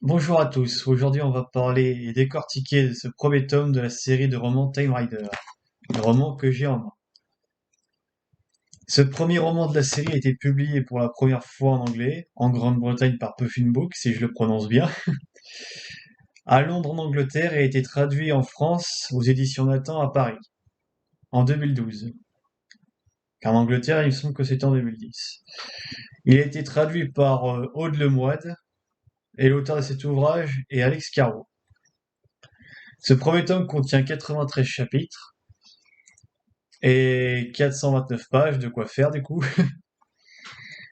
Bonjour à tous, aujourd'hui on va parler et décortiquer de ce premier tome de la série de romans Time Rider, le roman que j'ai en main. Ce premier roman de la série a été publié pour la première fois en anglais, en Grande-Bretagne par Puffin Book, si je le prononce bien, à Londres en Angleterre et a été traduit en France aux éditions Nathan à Paris, en 2012. Car en Angleterre, il me semble que c'était en 2010. Il a été traduit par Aude Lemoine, et l'auteur de cet ouvrage est Alex Caro. Ce premier tome contient 93 chapitres, et 429 pages, de quoi faire du coup.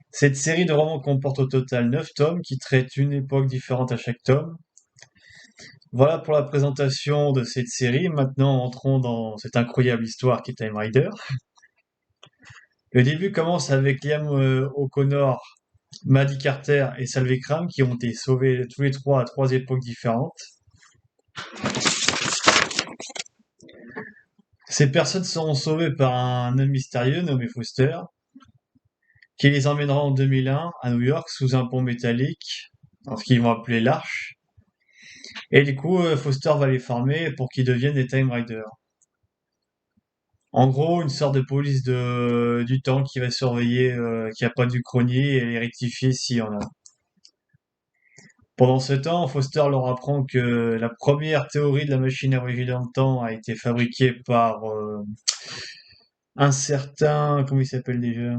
Cette série de romans comporte au total 9 tomes qui traitent une époque différente à chaque tome. Voilà pour la présentation de cette série. Maintenant, entrons dans cette incroyable histoire qui est Time Rider. Le début commence avec Liam O'Connor, Maddie Carter et Salvé Crane qui ont été sauvés tous les trois à trois époques différentes. Ces personnes seront sauvées par un homme mystérieux nommé Foster, qui les emmènera en 2001 à New York sous un pont métallique, dans ce qu'ils vont appeler l'Arche. Et du coup, Foster va les former pour qu'ils deviennent des Time Riders. En gros, une sorte de police du temps qui va surveiller qu'il n'y a pas d'Uchronie et les rectifier s'il y en a. Pendant ce temps, Foster leur apprend que la première théorie de la machine à voyager dans le temps a été fabriquée par un certain, comment il s'appelle déjà?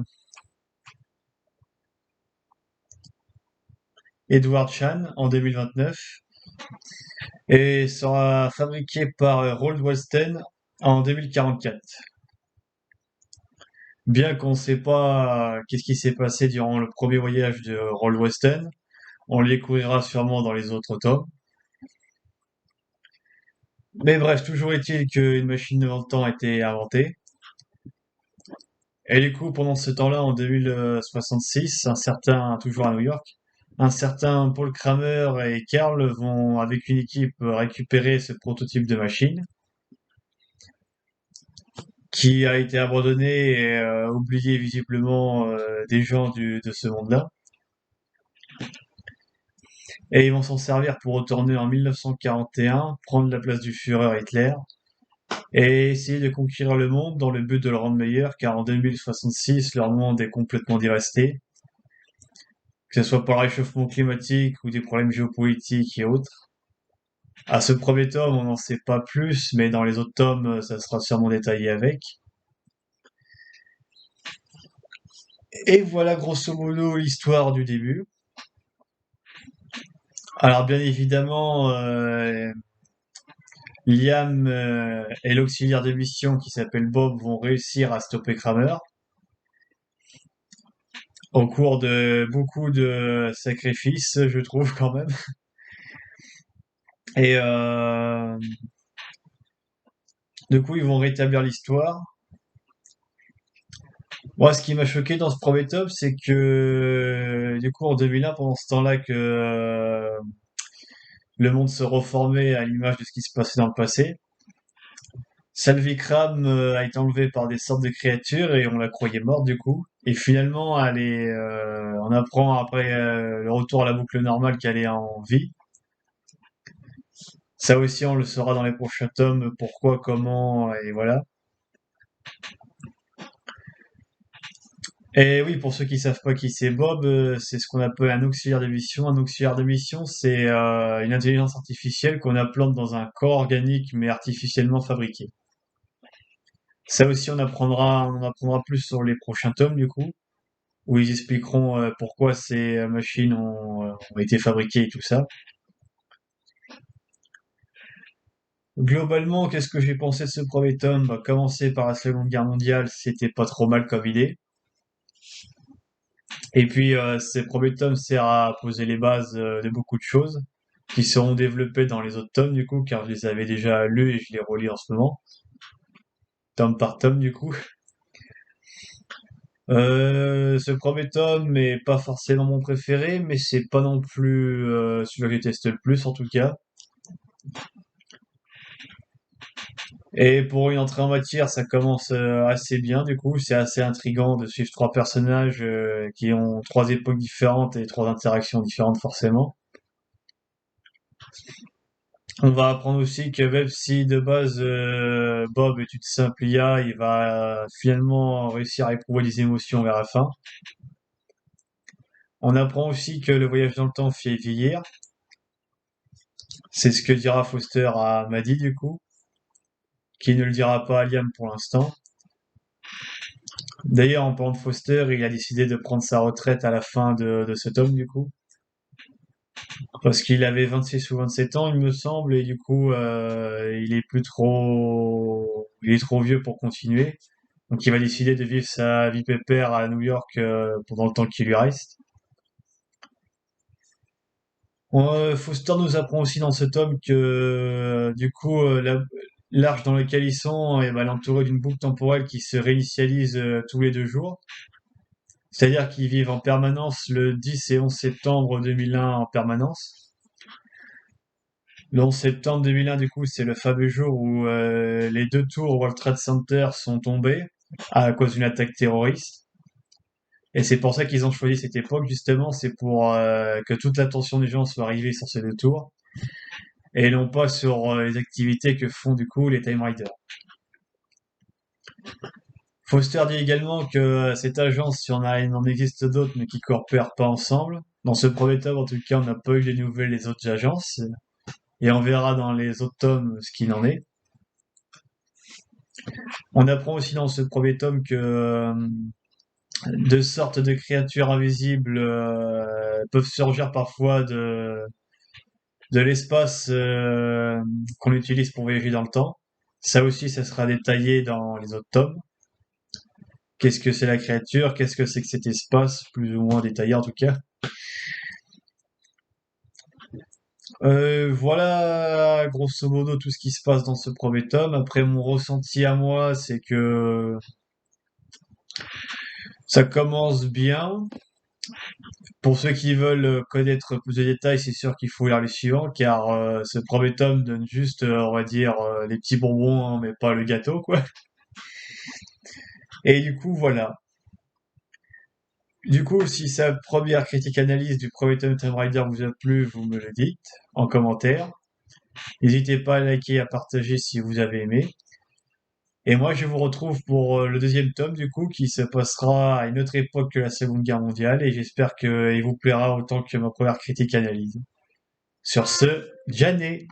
Edward Chan en 2029 et sera fabriquée par Roald Walston en 2044. Bien qu'on ne sait pas qu'est-ce qui s'est passé durant le premier voyage de Roald Weston, on le découvrira sûrement dans les autres tomes. Mais bref, toujours est-il qu'une machine de temps a été inventée. Et du coup, pendant ce temps-là, en 2066, toujours à New York, un certain Paul Kramer et Carl vont, avec une équipe, récupérer ce prototype de machine qui a été abandonné et oublié visiblement des gens de ce monde-là. Et ils vont s'en servir pour retourner en 1941, prendre la place du Führer Hitler et essayer de conquérir le monde dans le but de le rendre meilleur, car en 2066, leur monde est complètement dévasté, que ce soit par le réchauffement climatique ou des problèmes géopolitiques et autres. À ce premier tome, on n'en sait pas plus, mais dans les autres tomes, ça sera sûrement détaillé avec. Et voilà grosso modo l'histoire du début. Alors bien évidemment, Liam et l'auxiliaire de mission qui s'appelle Bob vont réussir à stopper Kramer au cours de beaucoup de sacrifices, je trouve quand même. Et du coup, ils vont rétablir l'histoire. Moi, ce qui m'a choqué dans ce premier tome, c'est que du coup, en 2001, pendant ce temps-là que le monde se reformait à l'image de ce qui se passait dans le passé, Salvikram a été enlevée par des sortes de créatures et on la croyait morte du coup. Et finalement, on apprend après le retour à la boucle normale qu'elle est en vie. Ça aussi, on le saura dans les prochains tomes, pourquoi, comment, et voilà. Et oui, pour ceux qui savent pas qui c'est Bob, c'est ce qu'on appelle un auxiliaire de mission. Un auxiliaire de mission, c'est une intelligence artificielle qu'on implante dans un corps organique mais artificiellement fabriqué. Ça aussi, on en apprendra plus sur les prochains tomes du coup, où ils expliqueront pourquoi ces machines ont été fabriquées et tout ça. Globalement, qu'est-ce que j'ai pensé de ce premier tome? Bah, commencer par la Seconde Guerre mondiale, c'était pas trop mal comme idée. Et puis, ces premiers tomes sert à poser les bases de beaucoup de choses qui seront développées dans les autres tomes du coup, car je les avais déjà lus et je les relis en ce moment, tome par tome du coup. Ce premier tome est pas forcément mon préféré, mais c'est pas non plus celui que je déteste le plus en tout cas. Et pour une entrée en matière, ça commence assez bien du coup. C'est assez intriguant de suivre trois personnages qui ont trois époques différentes et trois interactions différentes forcément. On va apprendre aussi que même si de base Bob est une simple IA, il va finalement réussir à éprouver des émotions vers la fin. On apprend aussi que le voyage dans le temps fait vieillir. C'est ce que dira Foster à Maddie du coup, qui ne le dira pas à Liam pour l'instant. D'ailleurs, en parlant de Foster, il a décidé de prendre sa retraite à la fin de ce tome du coup, parce qu'il avait 26 ou 27 ans, il me semble, et du coup, il est trop vieux pour continuer. Donc, il va décider de vivre sa vie pépère à New York pendant le temps qui lui reste. Foster nous apprend aussi dans ce tome que, du coup, l'arche dans lequel ils sont est entourée d'une boucle temporelle qui se réinitialise tous les 2 jours. C'est-à-dire qu'ils vivent en permanence le 10 et 11 septembre 2001 en permanence. Le 11 septembre 2001, du coup, c'est le fameux jour où les 2 tours World Trade Center sont tombées à cause d'une attaque terroriste. Et c'est pour ça qu'ils ont choisi cette époque, justement, c'est pour que toute l'attention des gens soit arrivée sur ces 2 tours, et non pas sur les activités que font du coup les Time Riders. Foster dit également que cette agence, il en existe d'autres, mais qui coopèrent pas ensemble. Dans ce premier tome, en tout cas, on n'a pas eu des nouvelles des autres agences, et on verra dans les autres tomes ce qu'il en est. On apprend aussi dans ce premier tome que de sortes de créatures invisibles peuvent surgir parfois de l'espace qu'on utilise pour voyager dans le temps. Ça aussi, ça sera détaillé dans les autres tomes. Qu'est-ce que c'est la créature? Qu'est-ce que c'est que cet espace? Plus ou moins détaillé en tout cas. Voilà grosso modo tout ce qui se passe dans ce premier tome. Après, mon ressenti à moi, c'est que ça commence bien. Pour ceux qui veulent connaître plus de détails, c'est sûr qu'il faut lire les suivants, car ce premier tome donne juste, on va dire, les petits bonbons, hein, mais pas le gâteau, quoi. Et du coup, voilà. Du coup, si sa première critique analyse du premier tome de Tomb Raider vous a plu, vous me le dites en commentaire. N'hésitez pas à liker et à partager si vous avez aimé. Et moi, je vous retrouve pour le deuxième tome, du coup, qui se passera à une autre époque que la Seconde Guerre mondiale, et j'espère qu'il vous plaira autant que ma première critique analyse. Sur ce, Janet!